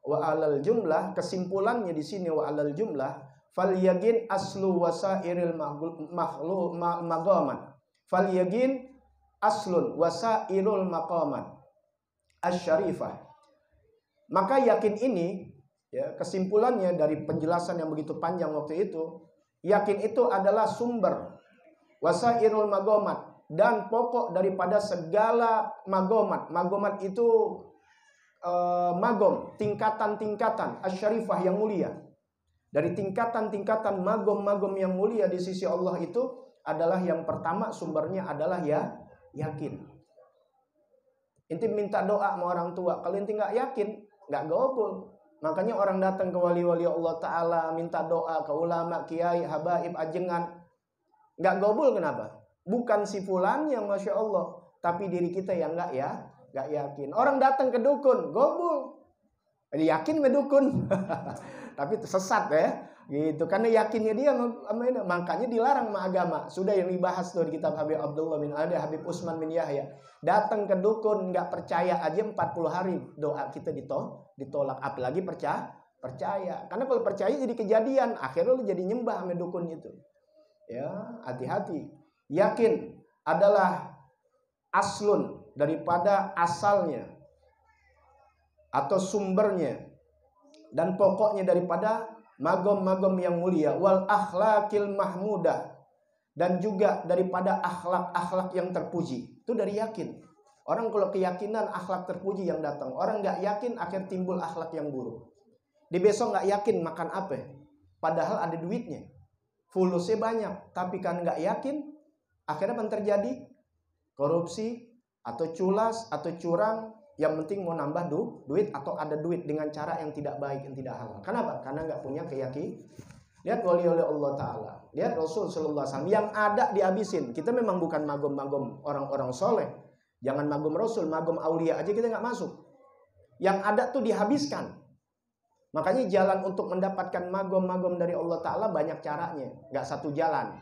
wa alal jumlah, kesimpulannya di sini wa alal jumlah, fal yaqin aslu wasairil maqamat. Fal yaqin aslun wasairul maqamat asy-syarifah. Maka yakin ini, ya, kesimpulannya dari penjelasan yang begitu panjang waktu itu, yakin itu adalah sumber wasairul maqamat dan pokok daripada segala magomat. Magomat itu magom, tingkatan-tingkatan asy-syarifah yang mulia. Dari tingkatan-tingkatan magom-magom yang mulia di sisi Allah itu adalah yang pertama sumbernya adalah ya yakin. Inti minta doa sama orang tua, kalau inti nggak yakin, nggak gobul. Makanya orang datang ke wali-wali Allah Ta'ala minta doa ke ulama, kiai, habaib, ajengan, nggak gobul. Kenapa? Bukan si fulan yang Masya Allah, tapi diri kita yang nggak yakin. Orang datang ke dukun, gobul. Jadi yakin sama dukun. Tapi sesat ya. Gitu. Karena yakinnya dia, makanya dilarang sama agama. Sudah yang dibahas tuh di kitab Habib Abdullah bin Adi, Habib Utsman bin Yahya. Datang ke dukun, nggak percaya aja 40 hari doa kita ditolak. Apalagi percaya. Karena kalau percaya jadi kejadian. Akhirnya lu jadi nyembah sama dukun itu. Ya, hati-hati. Yakin adalah aslun, daripada asalnya atau sumbernya dan pokoknya daripada magom-magom yang mulia, wal akhlaqil mahmudah, dan juga daripada akhlak-akhlak yang terpuji. Itu dari yakin. Orang kalau keyakinan akhlak terpuji yang datang. Orang nggak yakin akhir timbul akhlak yang buruk. Di besok nggak yakin makan apa, padahal ada duitnya, fulusnya banyak, tapi kan nggak yakin, akhirnya apa terjadi? Korupsi atau culas atau curang. Yang penting mau nambah duit atau ada duit dengan cara yang tidak baik, yang tidak halal. Kenapa? Karena nggak punya keyakinan. Lihat wali oleh Allah Ta'ala. Lihat Rasul Sallallahu Alaihi Wasallam. Yang ada dihabisin. Kita memang bukan magom-magom orang-orang soleh. Jangan magom Rasul, magom aulia aja kita nggak masuk. Yang ada tuh dihabiskan. Makanya jalan untuk mendapatkan magom-magom dari Allah Ta'ala banyak caranya. Nggak satu jalan.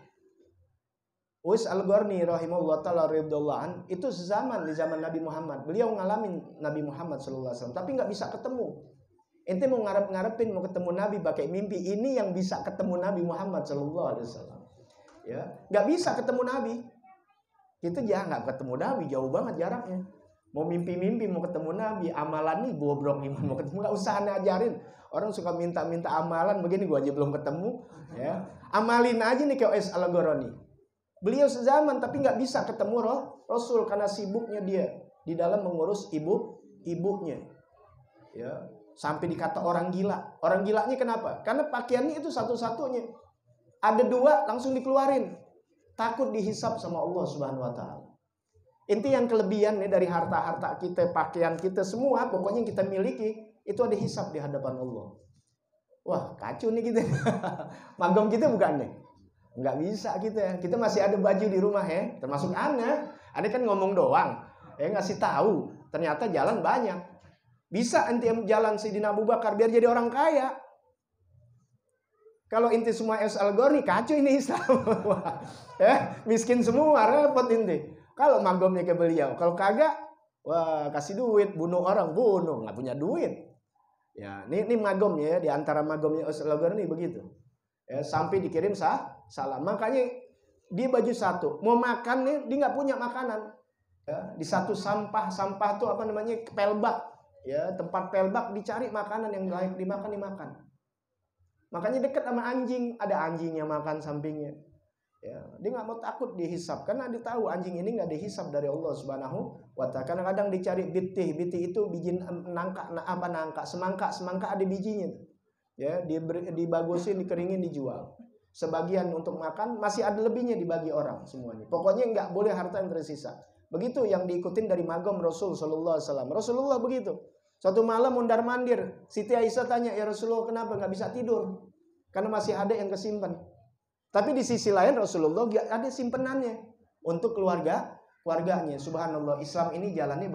Uwais Al-Qarni rahimahullah ta'ala radhiyallahu an, itu sezaman di zaman Nabi Muhammad. Beliau ngalamin Nabi Muhammad sallallahu alaihi wasallam, tapi nggak bisa ketemu. Ente mau ngarep-ngarepin mau ketemu Nabi pakai mimpi, ini yang bisa ketemu Nabi Muhammad sallallahu alaihi wasallam. Ya, nggak bisa ketemu Nabi. Kita jangan nggak ketemu Nabi, jauh banget jaraknya. Mau mimpi-mimpi mau ketemu Nabi, amalan nih bobrok nih mau ketemu, nggak usah ajarin. Orang suka minta-minta amalan begini, gua aja belum ketemu. Ya, amalin aja nih kayak Uwais Al-Qarni. Beliau sezaman tapi nggak bisa ketemu Rasul karena sibuknya dia di dalam mengurus ibunya. Ya, sampai dikata orang gila. Orang gilanya kenapa? Karena pakaiannya itu satu-satunya. Ada dua langsung dikeluarin. Takut dihisap sama Allah Subhanahu wa taala. Inti yang kelebihan nih dari harta-harta kita, pakaian kita semua, pokoknya yang kita miliki itu ada hisap di hadapan Allah. Wah, kacau nih kita. Magom kita bukan nih. Nggak bisa kita masih ada baju di rumah ya, termasuk Ana kan ngomong doang, ngasih tahu, ternyata jalan banyak. Bisa ente jalan Sayyidina Abu Bakar biar jadi orang kaya. Kalau inti semua Uwais Al-Qarni kacau ini Islam. Miskin semua, repot inti. Kalau magomnya ke beliau, kalau kagak, wah kasih duit, bunuh orang, nggak punya duit. Ya, ini magom ya, di antara magomnya Uwais Al-Qarni begitu. Ya, sampai dikirim salam. Makanya dia baju satu, mau makan nih dia nggak punya makanan. Ya, di satu sampah tuh apa namanya, pelbak. Ya, tempat pelbak dicari makanan yang layak dimakan. Makanya dekat sama anjing, ada anjingnya makan sampingnya. Ya, dia nggak mau takut dihisap karena dia tahu anjing ini nggak dihisap dari Allah Subhanahu wa taala. Kadang-kadang dicari bitih itu biji nangka, semangka ada bijinya. Ya, dibagusin, dikeringin, dijual. Sebagian untuk makan, masih ada lebihnya dibagi orang semuanya. Pokoknya nggak boleh harta yang tersisa. Begitu yang diikutin dari magom Rasul Sallallahu Alaihi Wasallam. Rasulullah begitu. Suatu malam mondar-mandir, Siti Aisyah tanya, ya Rasulullah kenapa nggak bisa tidur? Karena masih ada yang kesimpan. Tapi di sisi lain Rasulullah ada simpenannya untuk keluarganya. Subhanallah, Islam ini jalannya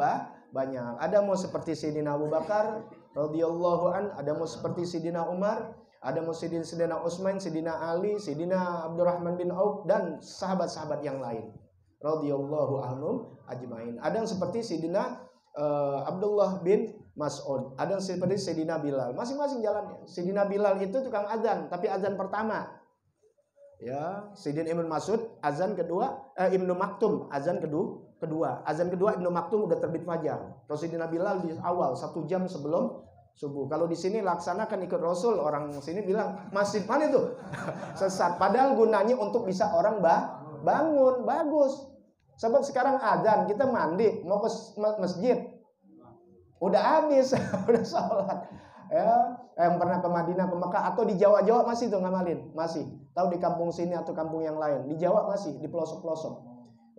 banyak. Ada mau seperti Sayyidina Abu Bakar radhiyallahu an, ada mau seperti Sayyidina Umar, ada mau Sayyidina Utsman, Sayyidina Ali, Sayyidina Abdurrahman bin Auf, dan sahabat-sahabat yang lain radhiyallahu anhum ajmain. Ada yang seperti Sayyidina Abdullah bin Mas'ud, ada seperti Sayyidina Bilal, masing-masing jalannya. Sayyidina Bilal itu tukang azan, tapi azan pertama. Ya, Sayyidina Ibnu Mas'ud azan kedua, Ibnu Maktum azan kedua. Azan kedua Ibnu Maktum udah terbit fajar. Terus Sayyidina Bilal di awal 1 jam sebelum subuh. Kalau di sini laksanakan ikut Rasul, orang sini bilang masjid mana itu? Sesat. Padahal gunanya untuk bisa orang bangun, bagus. Sebab sekarang azan, kita mandi mau ke masjid, udah habis, udah sholat. Ya, yang pernah ke Madinah, ke Mekah, atau di Jawa masih tuh ngamalin, masih. Tahu di kampung sini atau kampung yang lain, di Jawa masih, di pelosok-pelosok.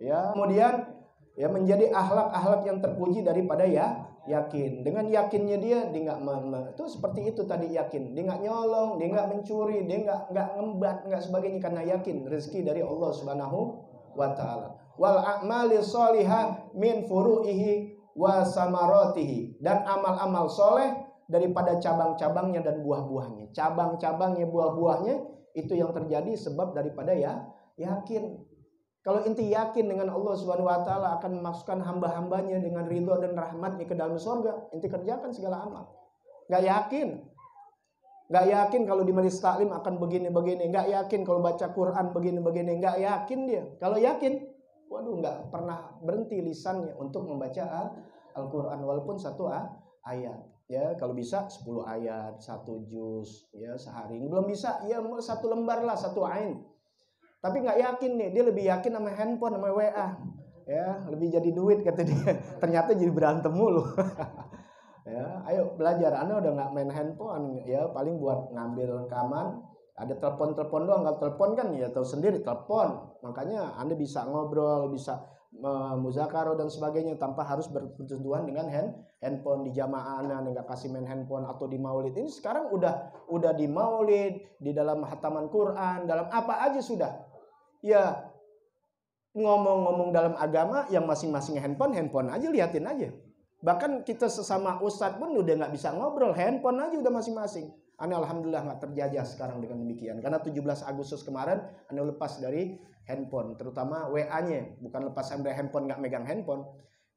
Ya, kemudian ya menjadi akhlak-akhlak yang terpuji daripada ya yakin. Dengan yakinnya dia nggak itu seperti itu tadi, yakin. Dia nggak nyolong, dia nggak mencuri, dia nggak ngembat, nggak sebagainya, karena yakin rezeki dari Allah Subhanahu wa taala. Wal a'mali sholihah min furu'ihi wa samaratihi, dan amal-amal soleh daripada cabang-cabangnya dan buah-buahnya. Cabang-cabangnya, buah-buahnya itu yang terjadi sebab daripada ya yakin. Kalau inti yakin dengan Allah Subhanahu wa taala akan memasukkan hamba-hambanya dengan ridho dan rahmatnya ke dalam surga, inti kerjakan segala amal. Gak yakin kalau di majelis taklim akan begini-begini, gak yakin kalau baca Quran begini-begini, gak yakin dia. Kalau yakin, waduh, gak pernah berhenti lisannya untuk membaca Al-Quran walaupun 1 ayat. Ya, kalau bisa 10 ayat, 1 juz ya sehari. Belum bisa, ya 1 lembar lah, 1 ain. Tapi nggak yakin nih, dia lebih yakin sama handphone, sama WA. Ya, lebih jadi duit kata dia. Ternyata jadi berantem mulu. Ya, ayo belajar. Anda udah nggak main handphone, ya paling buat ngambil rekaman. Ada telepon doang, nggak telepon kan ya tahu sendiri telepon. Makanya Anda bisa ngobrol, bisa muzakarah dan sebagainya tanpa harus bersentuhan dengan handphone. Di jamaah Anda nggak kasih main handphone, atau di maulid. Ini sekarang udah di maulid, di dalam hataman Quran, dalam apa aja sudah. Ya, ngomong-ngomong dalam agama yang masing-masing handphone aja, liatin aja. Bahkan kita sesama ustadz pun udah nggak bisa ngobrol, handphone aja udah masing-masing. Ane alhamdulillah nggak terjajah sekarang dengan demikian. Karena 17 Agustus kemarin Ane lepas dari handphone, terutama WA-nya, bukan lepas sampai handphone, nggak megang handphone.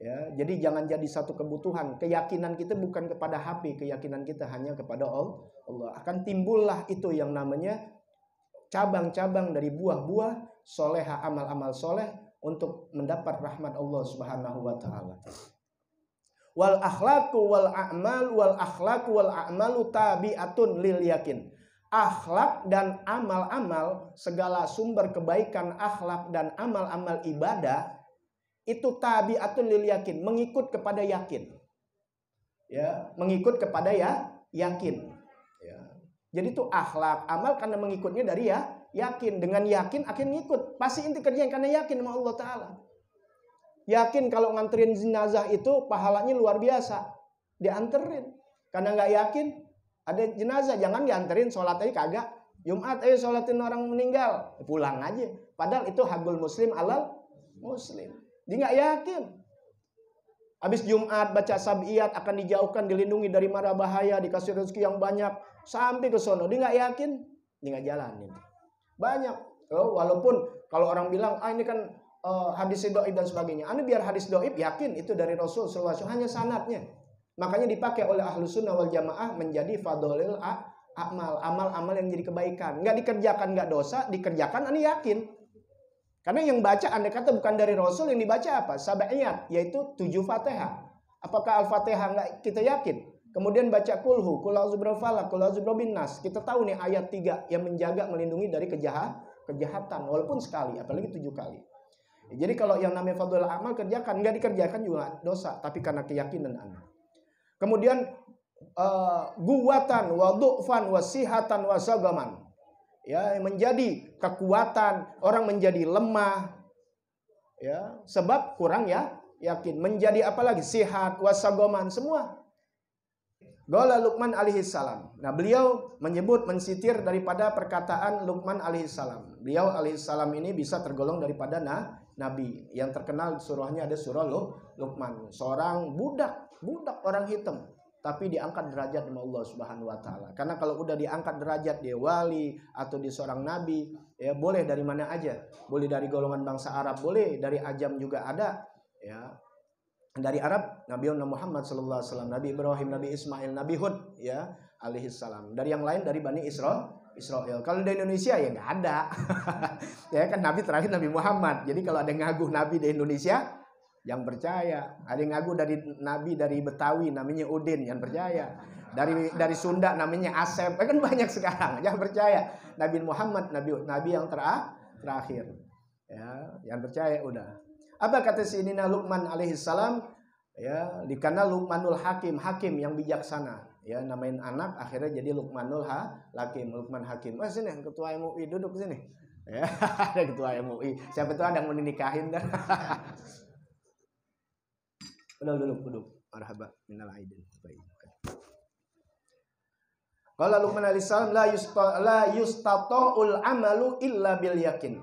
Ya, jadi jangan jadi satu kebutuhan. Keyakinan kita bukan kepada HP, keyakinan kita hanya kepada Allah. Akan timbullah itu yang namanya cabang-cabang dari buah-buah soleha, amal-amal soleh untuk mendapat rahmat Allah Subhanahu wa taala. Wal akhlaqu wal a'mal wal akhlaqu wal a'malu tabi'atun lil yakin. Akhlak dan amal-amal, segala sumber kebaikan akhlak dan amal-amal ibadah itu tabi'atun lil yakin, mengikut kepada yakin. Ya, mengikut kepada yakin. Ya. Jadi itu akhlak, amal karena mengikutnya dari yakin. Dengan yakin akan ngikut. Pasti inti kerjanya karena yakin sama Allah Ta'ala. Yakin kalau nganterin jenazah itu pahalanya luar biasa. Dianterin. Karena nggak yakin, ada jenazah, jangan dianterin, sholat aja kagak. Jumat ayo sholatin orang meninggal, pulang aja. Padahal itu hakul muslim alal muslim. Dia nggak yakin. Habis Jumat baca sab'iyat akan dijauhkan, dilindungi dari mara bahaya, dikasih rezeki yang banyak. Sampai ke sono, dia nggak yakin, dia nggak jalanin. Banyak. Walaupun kalau orang bilang, ini kan hadis doib dan sebagainya. Anda biar hadis doib yakin itu dari Rasul SAW, hanya sanadnya. Makanya dipakai oleh Ahlus Sunnah wal Jamaah menjadi fadolil amal, amal-amal yang jadi kebaikan. Nggak dikerjakan nggak dosa, dikerjakan Anda yakin. Karena yang baca Anda kata bukan dari Rasul, yang dibaca apa? Sab'iyat, yaitu 7 Fatihah. Apakah Al-Fatihah nggak kita yakin? Kemudian baca kulhu, kul a'udzu birabbil falaq, kul a'udzu birabbin nas. Kita tahu nih ayat 3 yang menjaga, melindungi dari kejahatan, walaupun sekali, apalagi 7 kali. Jadi kalau yang namanya fadhil amal kerjakan, nggak dikerjakan juga dosa, tapi karena keyakinan Anda. Kemudian guwatan wa du'fan wa sihatan wa sagaman. Ya, menjadi kekuatan, orang menjadi lemah. Ya, sebab kurang yakin. Menjadi apa lagi? Sihat, wasagaman, semua. Qala Luqman alaihi salam. Nah, beliau menyebut, mensitir daripada perkataan Luqman alaihi salam. Beliau alaihi salam ini bisa tergolong daripada nabi. Yang terkenal surahnya ada surah Luqman. Seorang budak orang hitam, tapi diangkat derajat sama Allah Subhanahu wa taala. Karena kalau udah diangkat derajat, dia wali atau dia seorang nabi, ya boleh dari mana aja. Boleh dari golongan bangsa Arab, boleh dari ajam juga ada, ya. Dari Arab Nabi Muhammad sallallahu alaihi wasallam, Nabi Ibrahim, Nabi Ismail, Nabi Hud ya alaihi salam. Dari yang lain dari Bani Israel. Kalau di Indonesia ya nggak ada. Ya kan Nabi terakhir Nabi Muhammad. Jadi kalau ada yang ngaguh Nabi di Indonesia, yang percaya. Ada yang ngaguh dari Nabi dari Betawi namanya Udin, yang percaya. Dari Sunda namanya Asep. Kan banyak sekarang, yang percaya. Nabi Muhammad Nabi yang terakhir. Ya, yang percaya udah. Apa kata Sayyidina Luqman alaihi salam? Ya, dikana Luqmanul Hakim yang bijaksana. Ya, namain anak akhirnya jadi Luqmanul Luqman Hakim. Wah, sini ketua MUI duduk sini. Ya, ada ketua MUI. Siapa tuh ada yang mau dinikahin kan? Duduk. Marhaba minal aidin. Baik. Qala Luqman alaihi salam la yustata'ul amalu illa bil yakin.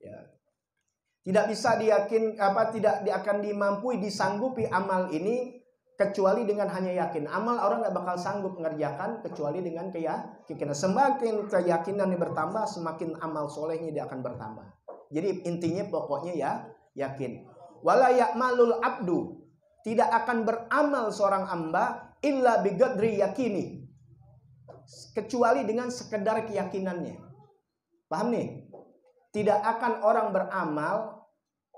Ya. Tidak bisa tidak akan dimampui, disanggupi amal ini kecuali dengan hanya yakin. Amal orang nggak bakal sanggup mengerjakan kecuali dengan keyakinan. Semakin keyakinan ini bertambah, semakin amal solehnya dia akan bertambah. Jadi intinya pokoknya ya yakin. Wala ya'malul abdu, tidak akan beramal seorang hamba illa biqadri yakini, kecuali dengan sekedar keyakinannya. Paham nih? Tidak akan orang beramal.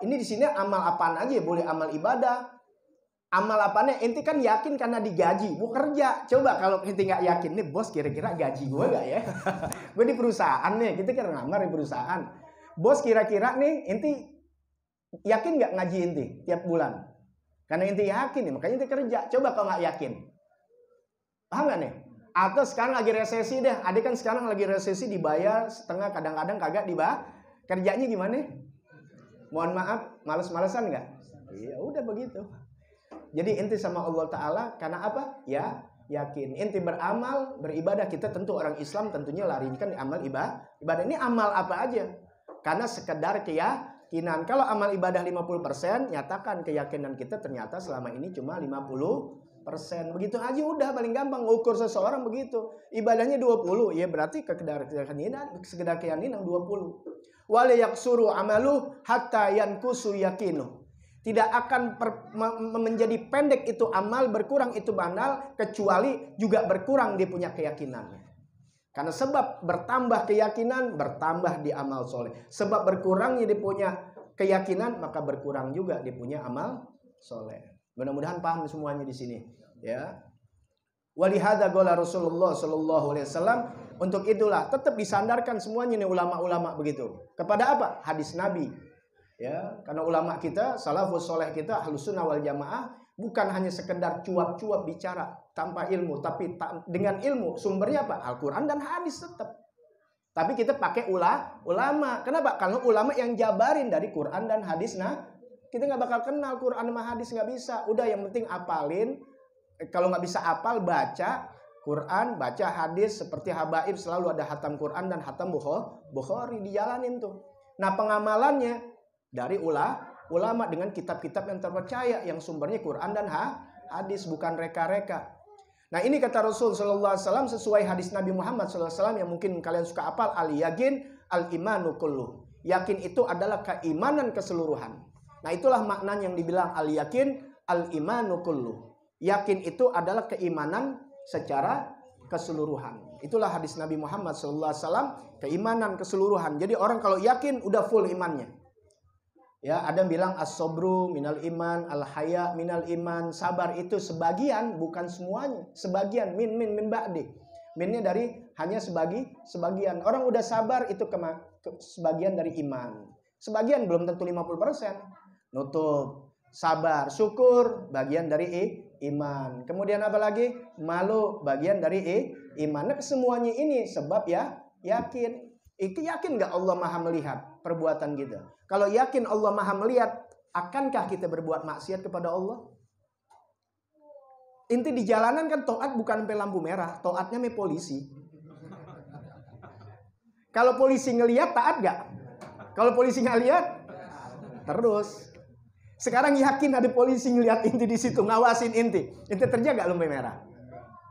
Ini di sini amal apaan aja? Boleh amal ibadah. Amal apanya? Ente kan yakin karena digaji, mau kerja. Coba kalau ente nggak yakin nih, bos kira-kira gaji gue nggak ya? Gue di perusahaan nih, kita kan ngamar di perusahaan. Bos kira-kira nih, ente yakin nggak ngaji ente tiap bulan? Karena ente yakin nih, makanya ente kerja. Coba kalau nggak yakin, paham nggak nih? Atau sekarang lagi resesi deh, adik kan sekarang lagi resesi, dibayar setengah, kadang-kadang kagak dibayar. Kerjanya gimana? Mohon maaf, males-malesan nggak? Iya, udah begitu. Jadi inti sama Allah Ta'ala karena apa? Ya, yakin. Inti beramal, beribadah. Kita tentu orang Islam tentunya larikan di amal ibadah. Ini amal apa aja? Karena sekedar keyakinan. Kalau amal ibadah 50%, nyatakan keyakinan kita ternyata selama ini cuma 50%. Begitu aja udah paling gampang ngukur seseorang begitu. Ibadahnya 20, ya berarti sekedar keyakinan 20. Wala yaksuru amalu hatta yankusu yakinu. Tidak akan menjadi pendek itu amal, berkurang itu banal, kecuali juga berkurang dia punya keyakinannya. Karena sebab bertambah keyakinan, bertambah di amal soleh. Sebab berkurangnya dia punya keyakinan, maka berkurang juga dia punya amal soleh. Mudah-mudahan paham semuanya di sini. Ya. Walihada qala Rasulullah sallallahu alaihi wasallam, untuk itulah tetap disandarkan semuanya nih ulama-ulama begitu. Kepada apa? Hadis Nabi. Ya, karena ulama kita, salafus soleh kita, ahlus sunnah wal jamaah, bukan hanya sekedar cuap-cuap bicara tanpa ilmu, tapi dengan ilmu. Sumbernya apa? Al-Quran dan hadis tetap. Tapi kita pakai ulama. Kenapa? Kalau ulama yang jabarin dari Quran dan hadis, nah kita nggak bakal kenal Quran sama hadis, nggak bisa. Udah yang penting apalin. Kalau nggak bisa apal, baca Quran, baca hadis. Seperti habaib selalu ada hatam Quran dan hatam Bukhari, dijalanin tuh. Nah pengamalannya dari ulama dengan kitab-kitab yang terpercaya, yang sumbernya Quran dan hadis, bukan reka-reka. Nah ini kata Rasul sallallahu alaihi wasallam sesuai hadis Nabi Muhammad sallallahu alaihi wasallam yang mungkin kalian suka hafal, al-yakin al-imanu kullu. Yakin itu adalah keimanan keseluruhan. Nah itulah maknanya yang dibilang al-yakin al-imanu kullu. Yakin itu adalah keimanan secara keseluruhan. Itulah hadis Nabi Muhammad sallallahu alaihi wasallam, keimanan keseluruhan. Jadi orang kalau yakin udah full imannya. Ya, ada yang bilang as-sabru minal iman, al-haya minal iman. Sabar itu sebagian, bukan semuanya. Sebagian, min ba'di. Minnya dari hanya sebagian. Orang udah sabar itu sebagian dari iman. Sebagian belum tentu 50%. Nutup, sabar, syukur, bagian dari iman. Kemudian apa lagi? Malu, bagian dari iman. Nah, semuanya ini sebab ya yakin. Itu yakin gak Allah maha melihat perbuatan kita? Kalau yakin Allah maha melihat, akankah kita berbuat maksiat kepada Allah? Inti di jalanan kan taat bukan sampai lampu merah, taatnya sampai polisi. Kalau polisi ngelihat taat gak? Kalau polisi nggak lihat, terus. Sekarang yakin ada polisi ngelihat inti di situ, ngawasin inti terjaga lampu merah.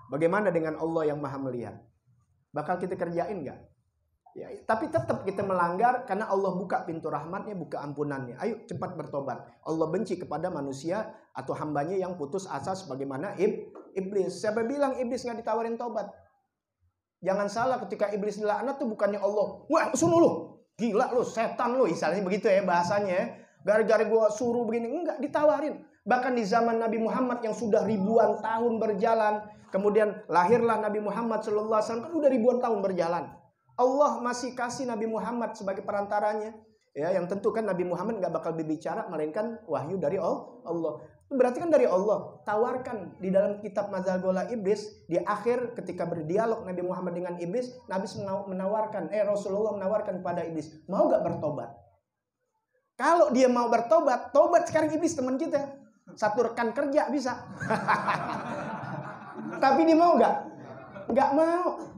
Bagaimana dengan Allah yang maha melihat? Bakal kita kerjain gak? Ya, tapi tetap kita melanggar karena Allah buka pintu rahmatnya, buka ampunannya. Ayo cepat bertobat. Allah benci kepada manusia atau hambanya yang putus asa sebagaimana iblis. Siapa bilang iblis nggak ditawarin tobat? Jangan salah, ketika iblis dilaknat tuh bukannya Allah, wah suruh lu, gila lu, setan lu, misalnya begitu ya bahasanya. Gara-gara gua suruh begini, enggak, ditawarin. Bahkan di zaman Nabi Muhammad yang sudah ribuan tahun berjalan, kemudian lahirlah Nabi Muhammad SAW, kan udah ribuan tahun berjalan. Allah masih kasih Nabi Muhammad sebagai perantaranya. Ya, yang tentu kan Nabi Muhammad nggak bakal berbicara melainkan wahyu dari Allah. Berarti kan dari Allah. Tawarkan di dalam kitab Mazagola Iblis, di akhir ketika berdialog Nabi Muhammad dengan iblis, Nabi menawarkan, Rasulullah menawarkan kepada iblis, mau gak bertobat? Kalau dia mau bertobat, tobat sekarang iblis teman kita. Satu rekan kerja bisa. Tapi dia mau gak? Gak mau.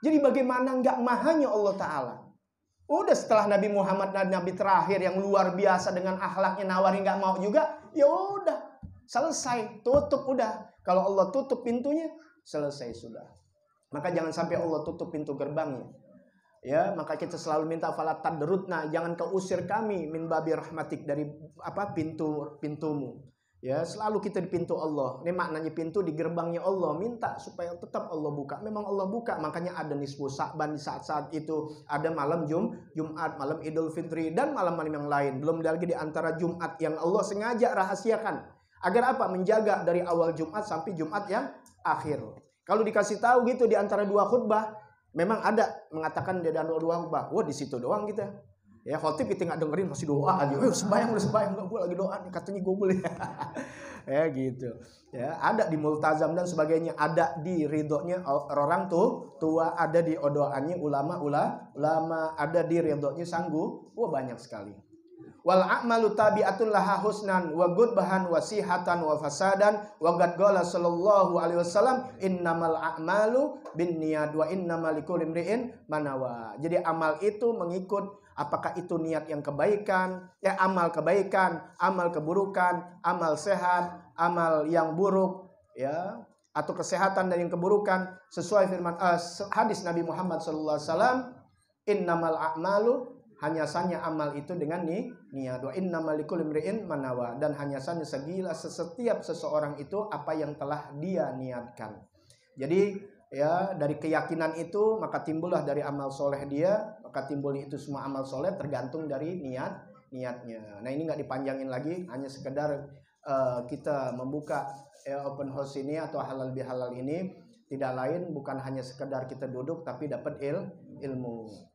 Jadi bagaimana gak mahanya Allah Ta'ala? Udah setelah Nabi Muhammad, Nabi terakhir yang luar biasa dengan akhlaknya, nawarin gak mau juga, ya udah selesai, tutup udah. Kalau Allah tutup pintunya, selesai sudah. Maka jangan sampai Allah tutup pintu gerbangnya. Ya, maka kita selalu minta fala tadrutna, jangan kau usir kami min babi rahmatik, dari pintumu. Ya, selalu kita di pintu Allah. Ini maknanya pintu di gerbangnya Allah. Minta supaya tetap Allah buka. Memang Allah buka. Makanya ada nisfu Sa'ban di saat-saat itu. Ada malam Jumat, malam Idul Fitri, dan malam-malam yang lain. Belum lagi di antara Jumat yang Allah sengaja rahasiakan. Agar apa? Menjaga dari awal Jumat sampai Jumat yang akhir. Kalau dikasih tahu gitu di antara dua khutbah, memang ada mengatakan di antara dua khutbah, wah di situ doang kita. Ya, khotib kita nggak dengerin, masih doa aja. Sembayang, gue lagi doa nih, katanya gue boleh. Ya gitu. Ya, ada di multazam dan sebagainya, ada di ridhonya orang tua, ada di doanya ulama, ada di ridhonya sanggup. Wah, banyak sekali. Wal a'malu tabi'atun laha husnan wa gudbahan wa sihatan wa fasadan wa qad qala sallallahu alaihi wasallam innamal a'malu binniyat wa innamal likulli imri'in ma nawa. Jadi amal itu mengikut apakah itu niat yang kebaikan, amal kebaikan, amal keburukan, amal sehat, amal yang buruk, ya, atau kesehatan dan yang keburukan sesuai firman hadis Nabi Muhammad sallallahu alaihi wasallam, innamal a'malu, hanya saja amal itu dengan niat, wa innamal likulli imri'in ma nawa, dan hanya saja setiap seseorang itu apa yang telah dia niatkan. Jadi ya, dari keyakinan itu maka timbullah dari amal soleh dia, maka timbulnya itu semua amal soleh tergantung dari niatnya. Nah, ini nggak dipanjangin lagi, hanya sekedar kita membuka open house ini atau halal bihalal ini, tidak lain bukan hanya sekedar kita duduk tapi dapat ilmu.